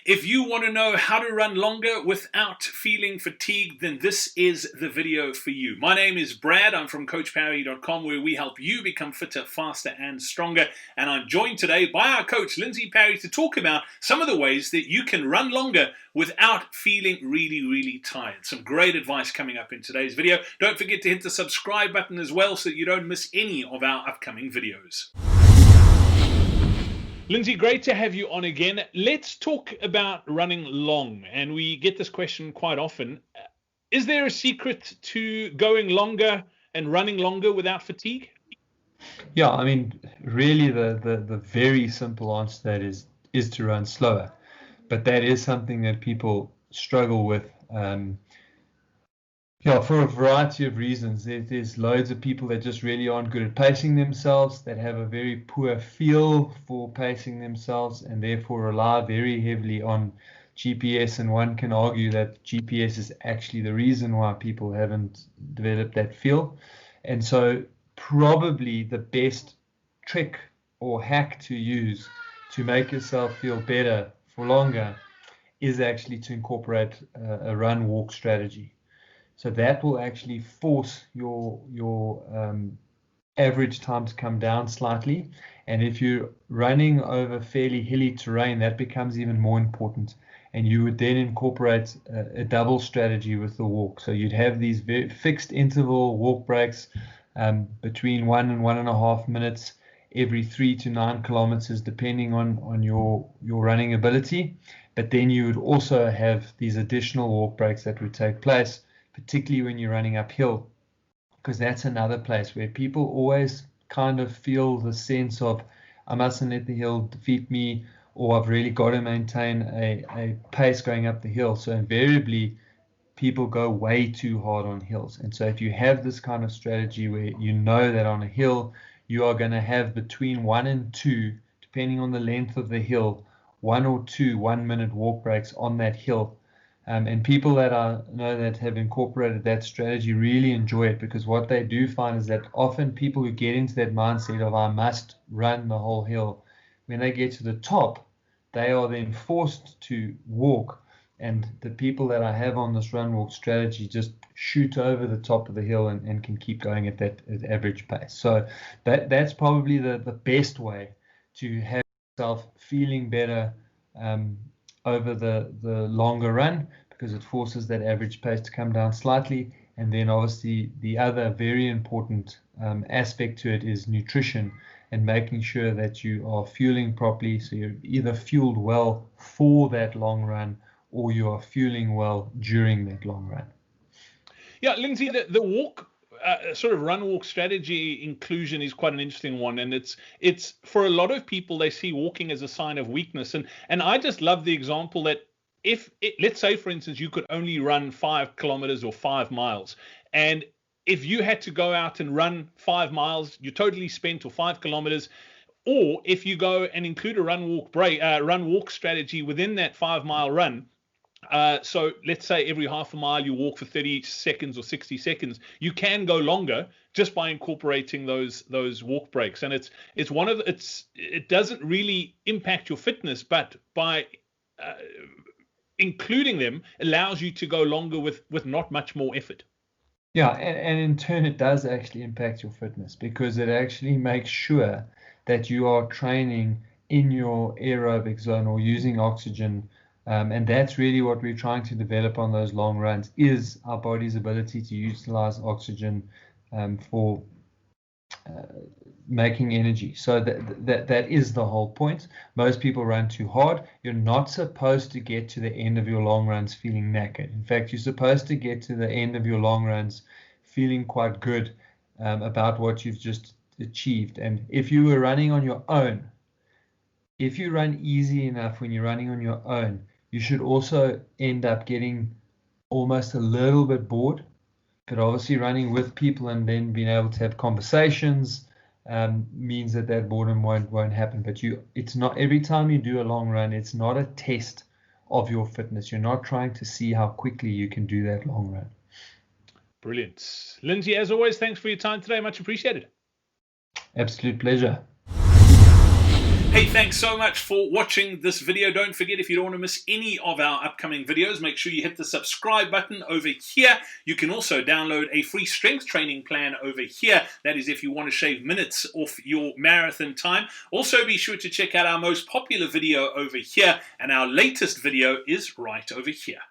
If you want to know how to run longer without feeling fatigued, then this is the video for you. My name is Brad. I'm from CoachParry.com, where we help you become fitter, faster, and stronger. And I'm joined today by our coach, Lindsay Parry, to talk about some of the ways that you can run longer without feeling really tired. Some great advice coming up in today's video. Don't forget to hit the subscribe button as well so that you don't miss any of our upcoming videos. Lindsay, great to have you on again. Let's talk about running long. And we get this question quite often. Is there a secret to going longer and running longer without fatigue? Yeah, I mean, really the very simple answer to that is to run slower. But that is something that people struggle with. For a variety of reasons. There's loads of people that just really aren't good at pacing themselves, that have a very poor feel for pacing themselves, and therefore rely very heavily on GPS. And one can argue that GPS is actually the reason why people haven't developed that feel. And so probably the best trick or hack to use to make yourself feel better for longer is actually to incorporate a run-walk strategy. So that will actually force your average time to come down slightly. And if you're running over fairly hilly terrain, that becomes even more important. And you would then incorporate a double strategy with the walk. So you'd have these very fixed interval walk breaks between 1 and 1.5 minutes every 3 to 9 kilometers, depending on your running ability. But then you would also have these additional walk breaks that would take place, particularly when you're running uphill, because that's another place where people always kind of feel the sense of, I mustn't let the hill defeat me, or I've really got to maintain a pace going up the hill. So invariably, people go way too hard on hills. And so if you have this kind of strategy where you know that on a hill, you are going to have between 1 and 2, depending on the length of the hill, 1 or 2 1-minute walk breaks on that hill. And people that I know that have incorporated that strategy really enjoy it, because what they do find is that often people who get into that mindset of I must run the whole hill, when they get to the top, they are then forced to walk. And the people that I have on this run-walk strategy just shoot over the top of the hill and can keep going at that average pace. So that's probably the best way to have yourself feeling better over the longer run, because it forces that average pace to come down slightly. And then obviously the other very important aspect to it is nutrition, and making sure that you are fueling properly, so you're either fueled well for that long run or you are fueling well during that long run. Yeah, Lindsay, the walk sort of run walk strategy inclusion is quite an interesting one, and it's for a lot of people, they see walking as a sign of weakness, and I just love the example that let's say, for instance, you could only run 5 kilometers or 5 miles, and if you had to go out and run 5 miles, you're totally spent, or 5 kilometers. Or if you go and include a run walk strategy within that 5-mile run, so let's say every half a mile you walk for 30 seconds or 60 seconds, you can go longer just by incorporating those walk breaks. And it doesn't really impact your fitness, but by including them allows you to go longer with not much more effort. Yeah, and in turn it does actually impact your fitness, because it actually makes sure that you are training in your aerobic zone or using oxygen. And that's really what we're trying to develop on those long runs, is our body's ability to utilize oxygen for making energy. So that is the whole point. Most people run too hard. You're not supposed to get to the end of your long runs feeling knackered. In fact, you're supposed to get to the end of your long runs feeling quite good about what you've just achieved. And if you were running on your own, if you run easy enough when you're running on your own, you should also end up getting almost a little bit bored. But obviously running with people and then being able to have conversations means that boredom won't happen. But it's not every time you do a long run, it's not a test of your fitness. You're not trying to see how quickly you can do that long run. Brilliant. Lindsay, as always, thanks for your time today. Much appreciated. Absolute pleasure. Hey, thanks so much for watching this video. Don't forget, if you don't want to miss any of our upcoming videos, make sure you hit the subscribe button over here. You can also download a free strength training plan over here. That is if you want to shave minutes off your marathon time. Also, be sure to check out our most popular video over here, and our latest video is right over here.